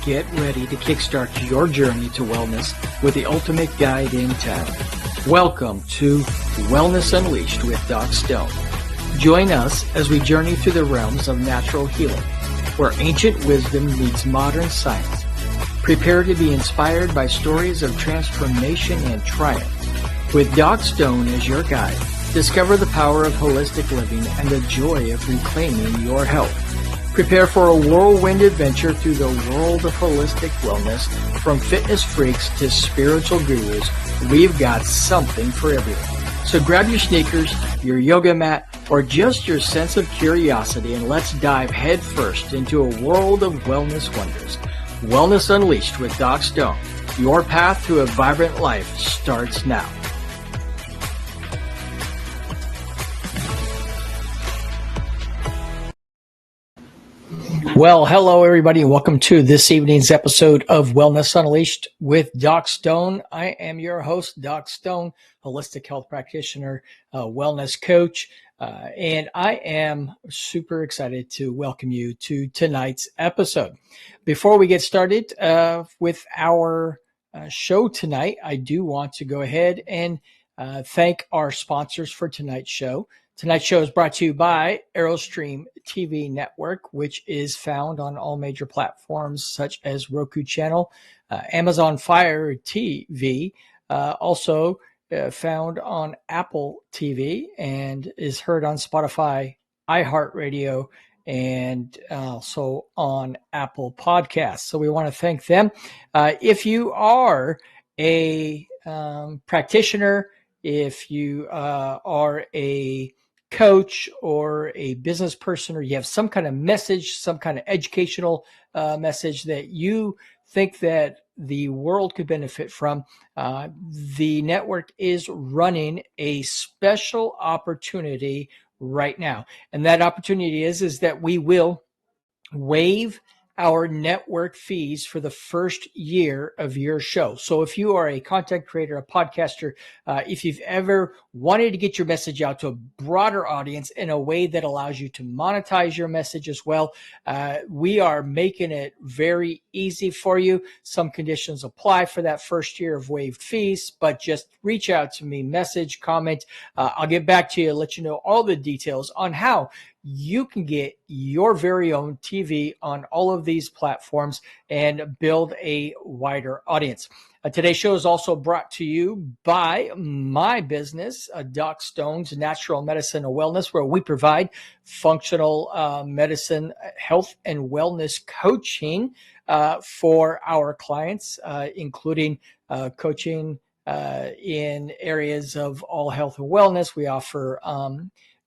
Get ready to kickstart your journey to wellness with the ultimate guide in town. Welcome to Wellness Unleashed with Doc Stone. Join us as we journey through the realms of natural healing, where ancient wisdom meets modern science. Prepare to be inspired by stories of transformation and triumph. With Doc Stone as your guide, discover the power of holistic living and the joy of reclaiming your health. Prepare for a whirlwind adventure through the world of holistic wellness. From fitness freaks to spiritual gurus, we've got something for everyone. So grab your sneakers, your yoga mat, or just your sense of curiosity, and let's dive headfirst into a world of wellness wonders. Wellness Unleashed with Doc Stone. Your path to a vibrant life starts now. Well, hello, everybody, and welcome to this evening's episode of Wellness Unleashed with Doc Stone. I am your host, Doc Stone, holistic health practitioner, wellness coach, and I am super excited to welcome you to tonight's episode. Before we get started with our show tonight, I do want to go ahead and thank our sponsors for tonight's show. Tonight's show is brought to you by ArrowStreamTV Network, which is found on all major platforms such as Roku Channel, Amazon Fire TV, also found on Apple TV, and is heard on Spotify, iHeartRadio, and also on Apple Podcasts. So we want to thank them. If you are a practitioner, if you are a coach or a business person, or you have some kind of message, some kind of educational message that you think that the world could benefit from, the network is running a special opportunity right now. And that opportunity is that we will waive our network fees for the first year of your show. So if you are a content creator, a podcaster, if you've ever wanted to get your message out to a broader audience in a way that allows you to monetize your message as well, we are making it very easy for you. Some conditions apply for that first year of waived fees, but just reach out to me, message, comment. I'll get back to you, let you know all the details on how you can get your very own TV on all of these platforms and build a wider audience. Today's show is also brought to you by my business, Doc Stone's Natural Medicine and Wellness, where we provide functional medicine, health, and wellness coaching for our clients, including coaching in areas of all health and wellness. We offer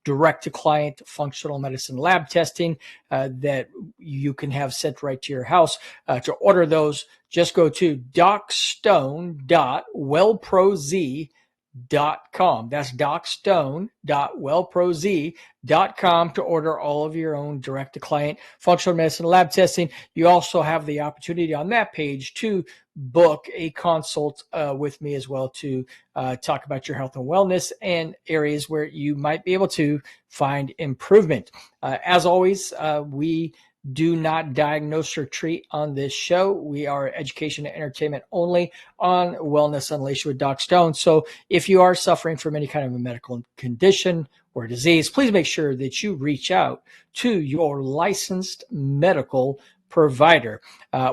direct-to-client functional medicine lab testing that you can have sent right to your house. To order those, just go to docstone.wellproz.com. That's docstone.wellproz.com to order all of your own direct-to-client functional medicine lab testing. You also have the opportunity on that page to book a consult with me as well to talk about your health and wellness and areas where you might be able to find improvement. As always, we do not diagnose or treat on this show. We are education and entertainment only on Wellness Unleashed with Doc Stone. So if you are suffering from any kind of a medical condition or disease, please make sure that you reach out to your licensed medical provider.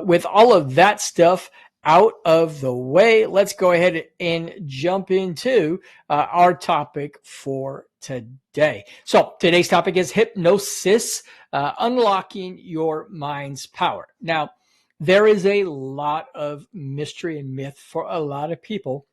With all of that stuff out of the way, let's go ahead and jump into our topic for today. So today's topic is hypnosis, unlocking your mind's power. Now, there is a lot of mystery and myth for a lot of people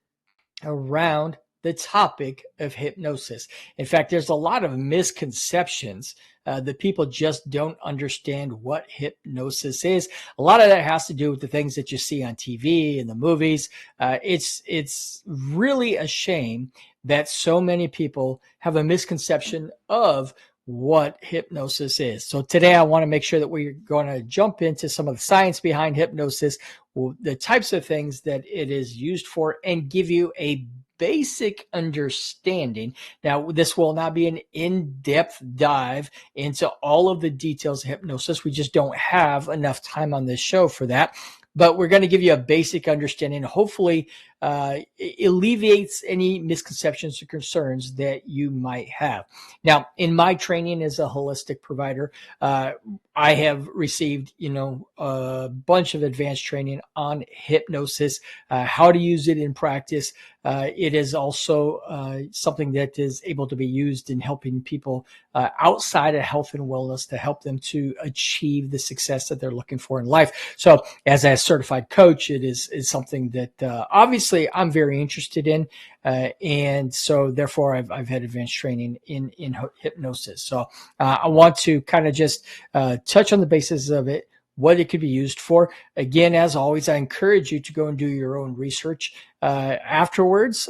around the topic of hypnosis. In fact, there's a lot of misconceptions that people just don't understand what hypnosis is. A lot of that has to do with the things that you see on TV and the movies. It's really a shame that so many people have a misconception of what hypnosis is. So today I want to make sure that we're going to jump into some of the science behind hypnosis, the types of things that it is used for, and give you a basic understanding. Now, this will not be an in-depth dive into all of the details of hypnosis. We just don't have enough time on this show for that. But we're going to give you a basic understanding. Hopefully, alleviates any misconceptions or concerns that you might have. Now, in my training as a holistic provider, I have received, a bunch of advanced training on hypnosis, how to use it in practice. It is also something that is able to be used in helping people outside of health and wellness to help them to achieve the success that they're looking for in life. So as a certified coach, it is something that obviously I'm very interested in. And so therefore I've had advanced training in hypnosis. So I want to kind of just touch on the basis of it, what it could be used for. Again, as always, I encourage you to go and do your own research afterwards,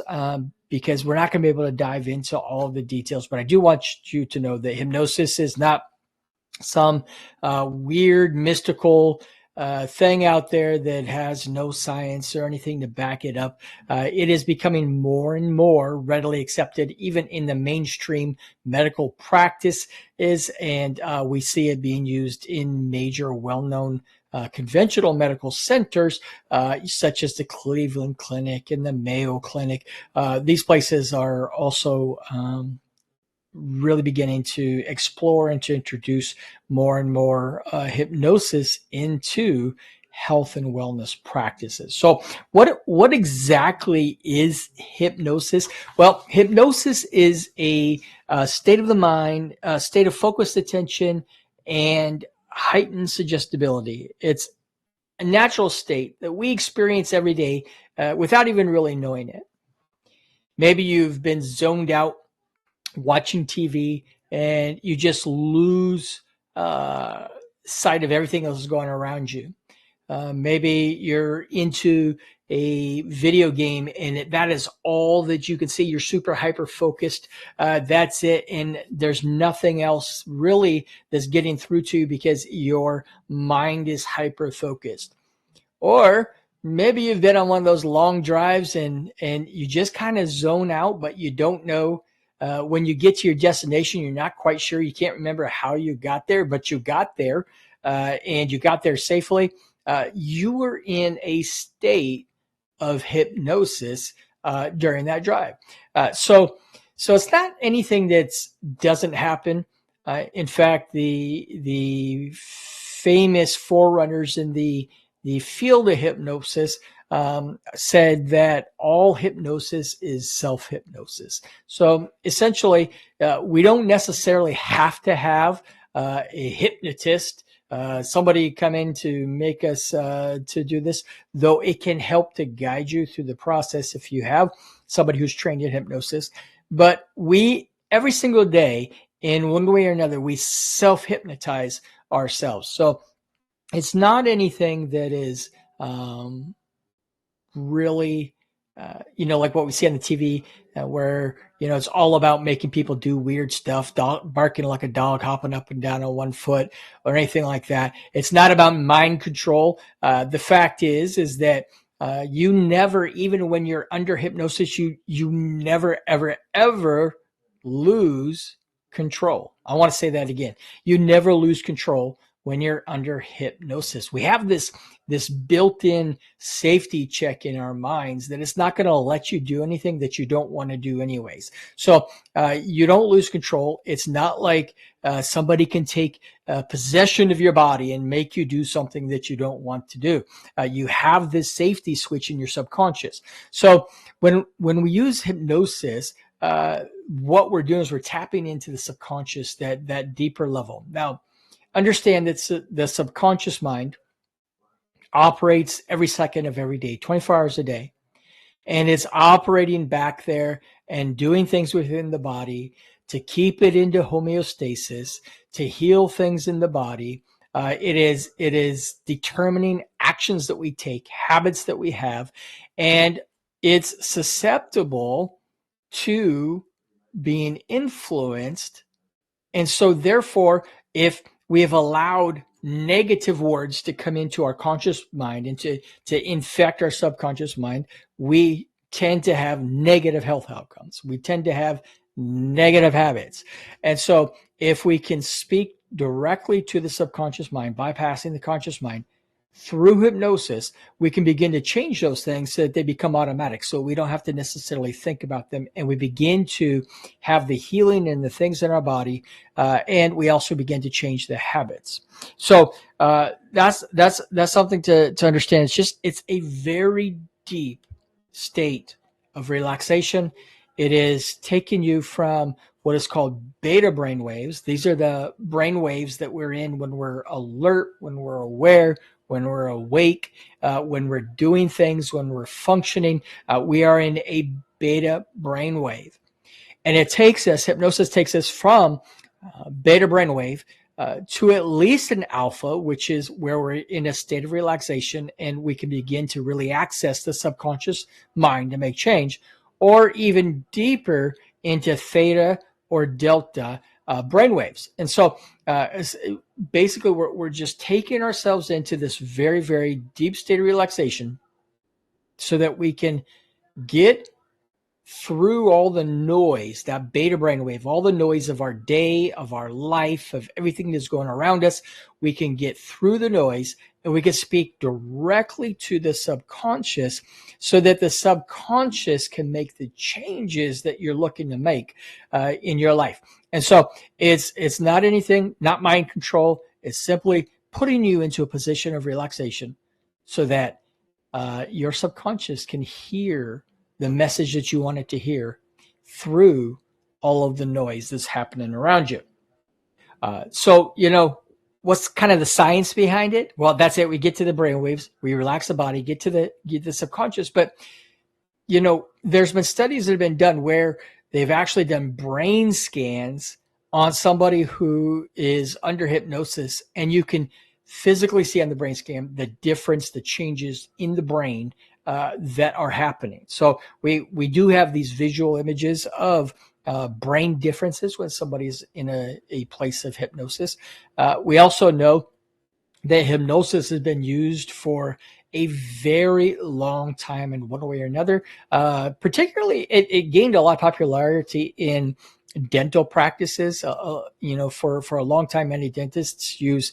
because we're not going to be able to dive into all of the details. But I do want you to know that hypnosis is not some weird mystical thing out there that has no science or anything to back it up. It is becoming more and more readily accepted, even in the mainstream medical practice and we see it being used in major well-known conventional medical centers, such as the Cleveland Clinic and the Mayo Clinic. These places are also really beginning to explore and to introduce more and more hypnosis into health and wellness practices. So what exactly is hypnosis? Well, hypnosis is a state of the mind, a state of focused attention and heightened suggestibility. It's a natural state that we experience every day without even really knowing it. Maybe you've been zoned out watching TV and you just lose sight of everything else going around you. Maybe you're into a video game and that is all that you can see. You're super hyper focused. That's it. And there's nothing else really that's getting through to you because your mind is hyper focused. Or maybe you've been on one of those long drives and you just kind of zone out, but you don't know. When you get to your destination, you're not quite sure. You can't remember how you got there, but you got there and you got there safely. You were in a state of hypnosis during that drive. So it's not anything that doesn't happen. In fact, the famous forerunners in the field of hypnosis said that all hypnosis is self-hypnosis. So essentially, we don't necessarily have to have a hypnotist, somebody come in to make us to do this, though it can help to guide you through the process if you have somebody who's trained in hypnosis. But we, every single day, in one way or another, we self-hypnotize ourselves. So it's not anything that is really, like what we see on the TV where, it's all about making people do weird stuff, barking like a dog, hopping up and down on one foot or anything like that. It's not about mind control. The fact is that you never, even when you're under hypnosis, you never, ever, ever lose control. I want to say that again. You never lose control when you're under hypnosis. We have this built-in safety check in our minds that it's not going to let you do anything that you don't want to do anyways. So you don't lose control. It's not like somebody can take possession of your body and make you do something that you don't want to do. You have this safety switch in your subconscious. So when we use hypnosis, what we're doing is we're tapping into the subconscious, that deeper level. Now, understand that the subconscious mind operates every second of every day, 24 hours a day, and it's operating back there and doing things within the body to keep it into homeostasis, to heal things in the body. It is determining actions that we take, habits that we have, and it's susceptible to being influenced. And so therefore, if we have allowed negative words to come into our conscious mind and to infect our subconscious mind, we tend to have negative health outcomes. We tend to have negative habits. And so if we can speak directly to the subconscious mind, bypassing the conscious mind through hypnosis, we can begin to change those things so that they become automatic. So we don't have to necessarily think about them. And we begin to have the healing in the things in our body. And we also begin to change the habits. So that's something to understand. It's a very deep state of relaxation. It is taking you from what is called beta brain waves. These are the brain waves that we're in when we're alert, when we're aware, when we're awake, when we're doing things, when we're functioning. We are in a beta brain wave. And hypnosis takes us from beta brain wave to at least an alpha, which is where we're in a state of relaxation and we can begin to really access the subconscious mind to make change, or even deeper into theta or delta brainwaves. And so basically we're just taking ourselves into this very, very deep state of relaxation so that we can get through all the noise, that beta brainwave, all the noise of our day, of our life, of everything that's going around us. We can get through the noise and we can speak directly to the subconscious so that the subconscious can make the changes that you're looking to make in your life. And so it's not anything, not mind control. It's simply putting you into a position of relaxation so that your subconscious can hear the message that you want it to hear through all of the noise that's happening around you. So, what's kind of the science behind it? Well, that's it. We get to the brainwaves, we relax the body, get to the subconscious. But, there's been studies that have been done where they've actually done brain scans on somebody who is under hypnosis, and you can physically see on the brain scan the difference, the changes in the brain that are happening. So we do have these visual images of brain differences when somebody's in a place of hypnosis. We also know that hypnosis has been used for a very long time in one way or another. Particularly, it gained a lot of popularity in dental practices. For a long time, many dentists use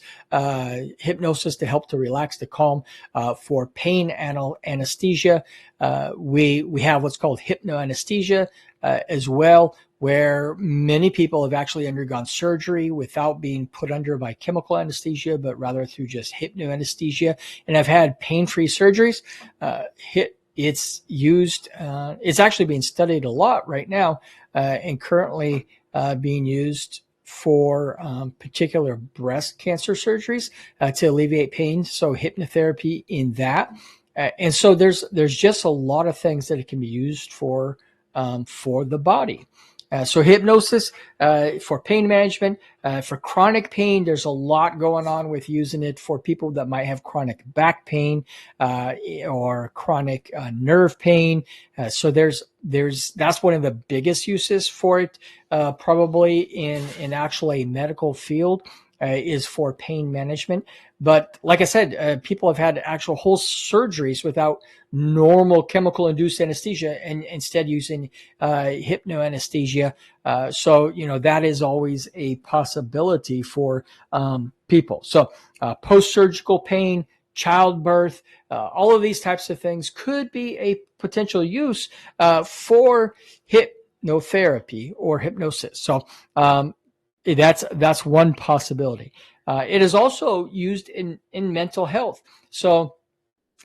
hypnosis to help to relax, to calm. For pain anesthesia, we have what's called hypnoanesthesia as well, where many people have actually undergone surgery without being put under by chemical anesthesia, but rather through just hypnoanesthesia, and have had pain-free surgeries. It's used, it's actually being studied a lot right now, and currently being used for particular breast cancer surgeries to alleviate pain. So hypnotherapy in that. And so there's just a lot of things that it can be used for the body. So hypnosis for pain management, for chronic pain, there's a lot going on with using it for people that might have chronic back pain or chronic nerve pain. So that's one of the biggest uses for it, probably in actually a medical field. Is for pain management. But like I said, people have had actual whole surgeries without normal chemical induced anesthesia and instead using hypnoanesthesia. So, that is always a possibility for people. So post-surgical pain, childbirth, all of these types of things could be a potential use for hypnotherapy or hypnosis. So that's one possibility. It is also used in mental health. So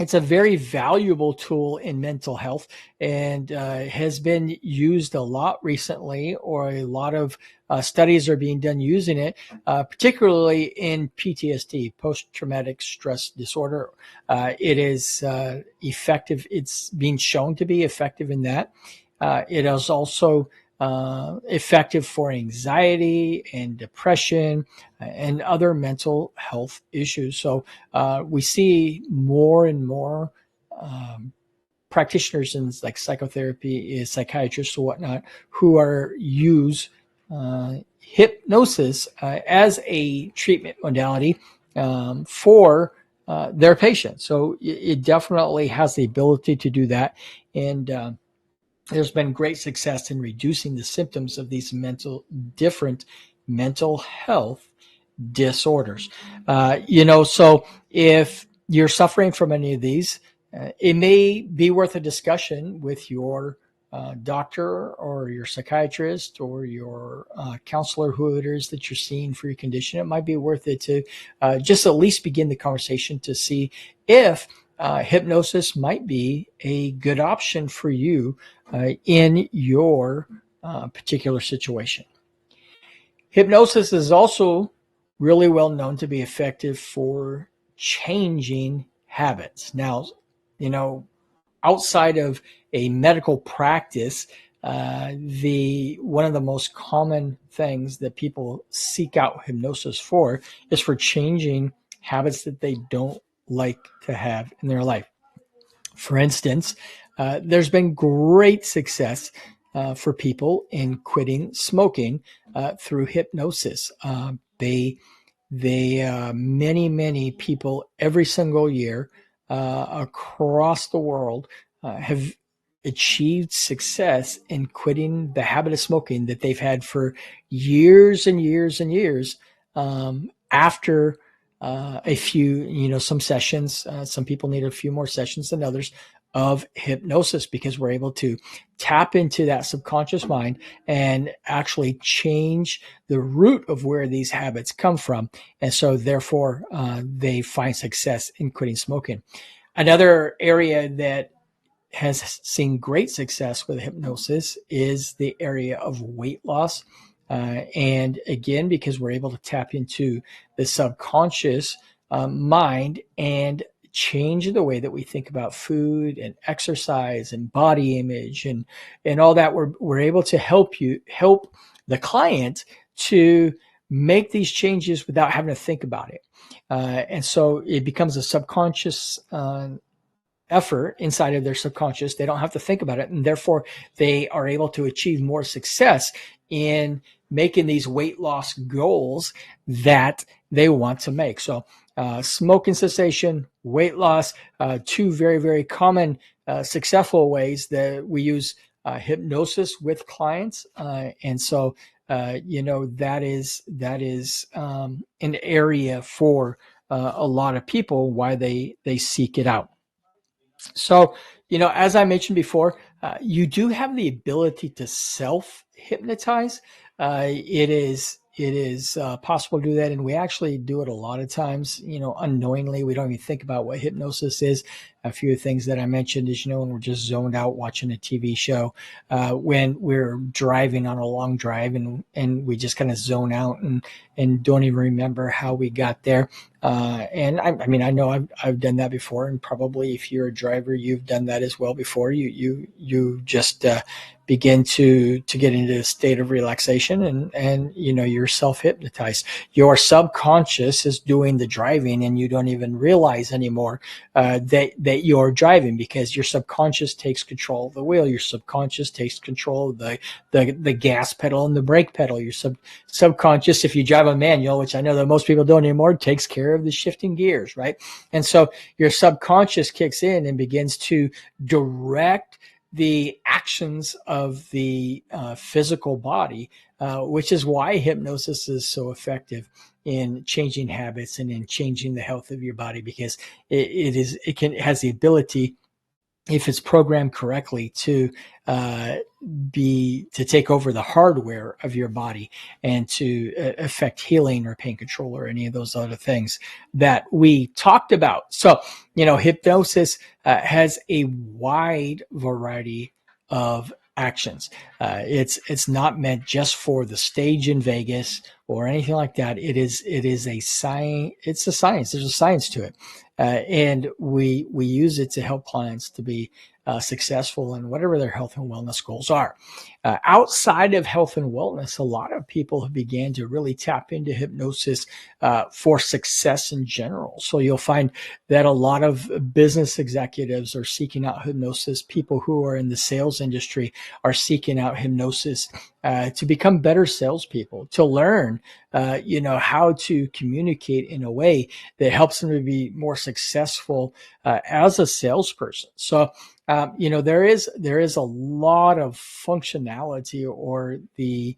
it's a very valuable tool in mental health and has been used a lot recently, or a lot of studies are being done using it, particularly in PTSD, post-traumatic stress disorder. It is effective. It's being shown to be effective in that. It is also effective for anxiety and depression and other mental health issues. So we see more and more practitioners in like psychotherapy, psychiatrists or whatnot, who use hypnosis as a treatment modality for their patients. So it definitely has the ability to do that. And there's been great success in reducing the symptoms of these different mental health disorders. So if you're suffering from any of these, it may be worth a discussion with your doctor or your psychiatrist or your counselor, who it is that you're seeing for your condition. It might be worth it to just at least begin the conversation to see if hypnosis might be a good option for you in your particular situation. Hypnosis is also really well known to be effective for changing habits. Now, outside of a medical practice, the one of the most common things that people seek out hypnosis for is for changing habits that they don't like to have in their life. For instance, there's been great success for people in quitting smoking through hypnosis. Many people every single year across the world have achieved success in quitting the habit of smoking that they've had for years and years and years after a few, some sessions. Some people need a few more sessions than others of hypnosis, because we're able to tap into that subconscious mind and actually change the root of where these habits come from. And so therefore, they find success in quitting smoking. Another area that has seen great success with hypnosis is the area of weight loss. And again, because we're able to tap into the subconscious mind and change the way that we think about food and exercise and body image and all that, we're able to help the client to make these changes without having to think about it. And so it becomes a subconscious effort inside of their subconscious. They don't have to think about it, and therefore they are able to achieve more success in making these weight loss goals that they want to make. So smoking cessation, weight loss, two very, very common successful ways that we use hypnosis with clients. And so that is an area for a lot of people why they seek it out. So, as I mentioned before, you do have the ability to self-hypnotize. It is possible to do that, and we actually do it a lot of times, unknowingly. We don't even think about what hypnosis is. A few things that I mentioned is, when we're just zoned out watching a TV show, when we're driving on a long drive and we just kind of zone out and don't even remember how we got there. And I know I've done that before, and probably if you're a driver, you've done that as well before. You just begin to get into a state of relaxation, and you're self-hypnotized. Your subconscious is doing the driving, and you don't even realize anymore that you're driving, because your subconscious takes control of the wheel. Your subconscious takes control of the gas pedal and the brake pedal. Your subconscious, if you drive a manual, which I know that most people don't anymore, takes care of the shifting gears, right? And so your subconscious kicks in and begins to direct the actions of the physical body, which is why hypnosis is so effective in changing habits and in changing the health of your body, because it has the ability, if it's programmed correctly, to take over the hardware of your body and to affect healing or pain control or any of those other things that we talked about. So, hypnosis has a wide variety of actions. It's not meant just for the stage in Vegas or anything like that. It is a science. It's a science. There's a science to it. And we use it to help clients to be successful in whatever their health and wellness goals are. Outside of health and wellness, a lot of people have began to really tap into hypnosis for success in general. So you'll find that a lot of business executives are seeking out hypnosis. People who are in the sales industry are seeking out hypnosis to become better salespeople, to learn, how to communicate in a way that helps them to be more successful as a salesperson. So, There is a lot of functionality or the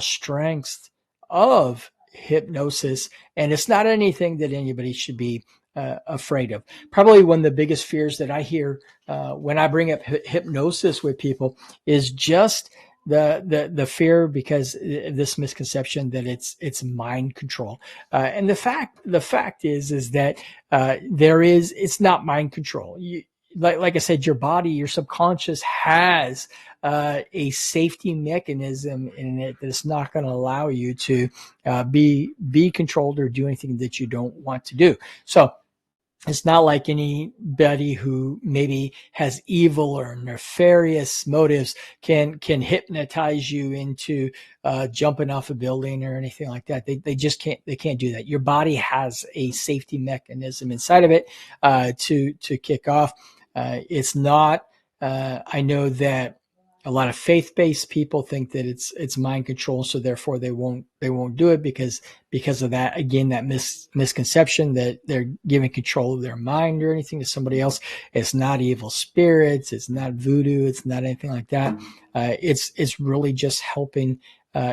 strengths of hypnosis, and it's not anything that anybody should be afraid of. Probably one of the biggest fears that I hear when I bring up hypnosis with people is just the fear because of this misconception that it's mind control. And the fact is that it's not mind control. Like I said, your body, your subconscious has a safety mechanism in it that's not going to allow you to be controlled or do anything that you don't want to do. So it's not like anybody who maybe has evil or nefarious motives can hypnotize you into jumping off a building or anything like that. They just can't do that. Your body has a safety mechanism inside of it to kick off. It's not. I know that a lot of faith-based people think that it's mind control, so therefore they won't do it because of that. Again, that misconception that they're giving control of their mind or anything to somebody else. It's not evil spirits. It's not voodoo. It's not anything like that. It's really just helping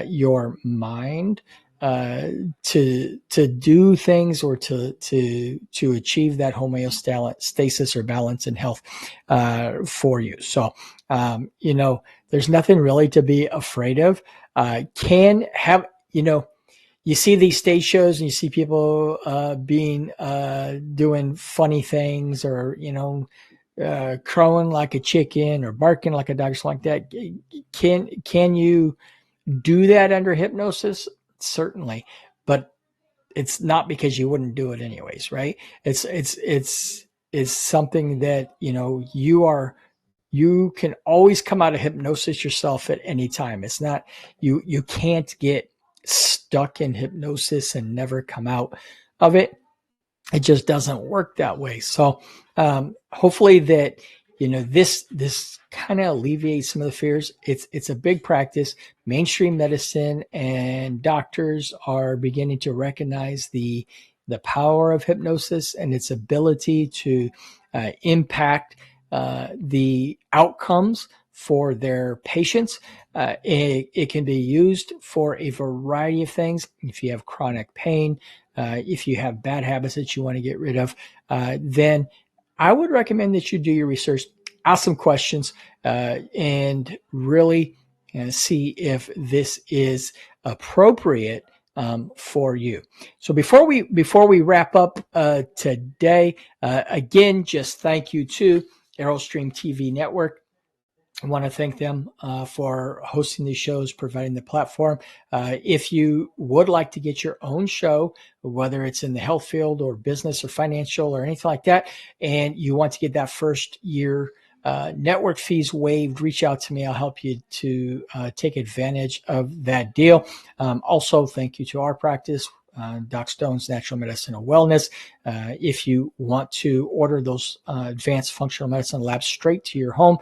your mind to do things or to achieve that homeostasis or balance and health for you. So there's nothing really to be afraid of. Can have you see these stage shows and you see people doing funny things or crowing like a chicken or barking like a dog or something like that. Can you do that under hypnosis? Certainly, but it's not because you wouldn't do it anyways, right? It's something that you can always come out of hypnosis yourself at any time. It's not you can't get stuck in hypnosis and never come out of it. It just doesn't work that way. So hopefully that this kind of alleviates some of the fears. It's a big practice. Mainstream medicine and doctors are beginning to recognize the power of hypnosis and its ability to impact the outcomes for their patients. It can be used for a variety of things. If you have chronic pain, if you have bad habits that you want to get rid of, then I would recommend that you do your research, ask some questions, and really see if this is appropriate for you. So before we wrap up today, again, just thank you to ArrowStreamTV Network. I want to thank them for hosting these shows, providing the platform. If you would like to get your own show, whether it's in the health field or business or financial or anything like that, and you want to get that first year network fees waived, reach out to me. I'll help you to take advantage of that deal. Also, thank you to our practice, Doc Stone's Natural Medicine and Wellness. If you want to order those advanced functional medicine labs straight to your home,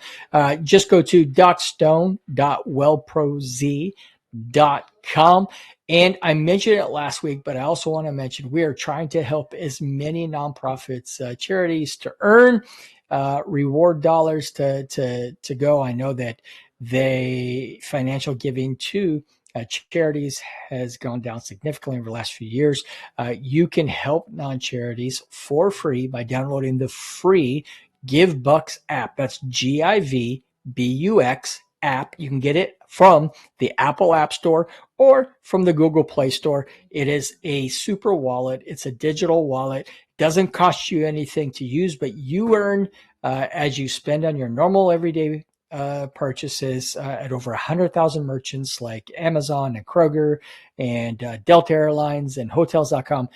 just go to docstone.wellproz.com. And I mentioned it last week, but I also want to mention we are trying to help as many nonprofits, charities to earn reward dollars to go. I know that financial giving to charities has gone down significantly over the last few years. You can help non-charities for free by downloading the free Give Bucks app. That's GIVBUX app. You can get it from the Apple App Store or from the Google Play Store. It is a super wallet. It's a digital wallet. Doesn't cost you anything to use, but you earn as you spend on your normal everyday purchases at over 100,000 merchants like Amazon and Kroger and Delta Airlines and Hotels.com.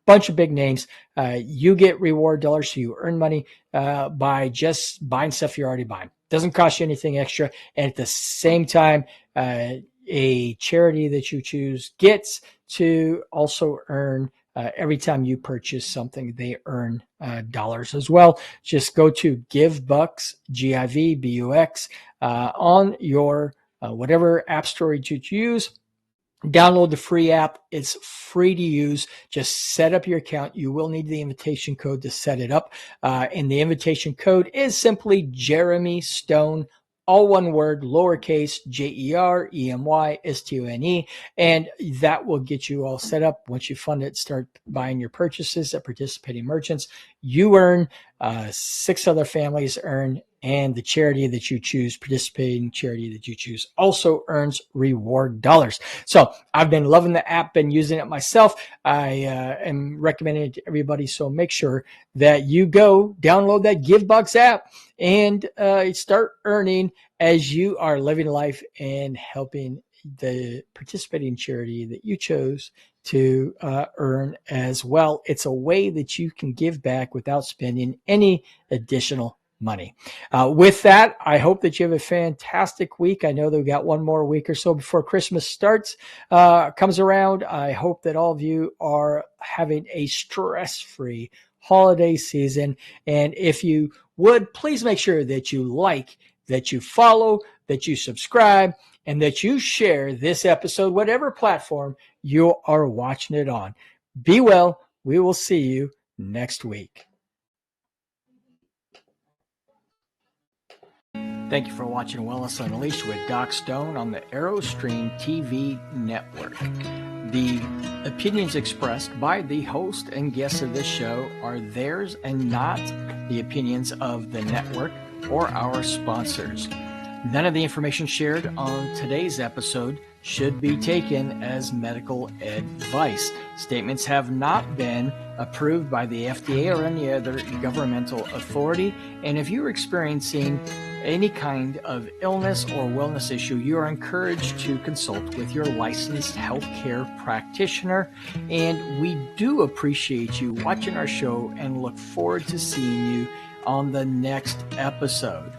Bunch of big names. You get reward dollars, so you earn money by just buying stuff you're already buying. Doesn't cost you anything extra. And at the same time, a charity that you choose gets to also earn every time you purchase something, they earn dollars as well. Just go to Give Bucks, GIVBUX, on your whatever app store you use. Download the free app. It's free to use. Just set up your account. You will need the invitation code to set it up. And the invitation code is simply Jeremy Stone, all one word, lowercase, JEREMYSTONE. And that will get you all set up. Once you fund it, start buying your purchases at participating merchants. You earn, 6 other families earn, and the charity that you choose, participating charity that you choose, also earns reward dollars. So I've been loving the app, been using it myself. I am recommending it to everybody. So make sure that you go download that GiveBucks app and start earning as you are living life and helping the participating charity that you chose to earn as well. It's a way that you can give back without spending any additional money. With that, I hope that you have a fantastic week. I know that we got one more week or so before Christmas comes around. I hope that all of you are having a stress-free holiday season. And if you would, please make sure that you like, that you follow, that you subscribe, and that you share this episode, whatever platform you are watching it on. Be well. We will see you next week. Thank you for watching Wellness Unleashed with Doc Stone on the ArrowStreamTV network. The opinions expressed by the host and guests of this show are theirs and not the opinions of the network or our sponsors. None of the information shared on today's episode should be taken as medical advice. Statements have not been approved by the FDA or any other governmental authority. And if you're experiencing any kind of illness or wellness issue, you are encouraged to consult with your licensed healthcare practitioner. And we do appreciate you watching our show and look forward to seeing you on the next episode.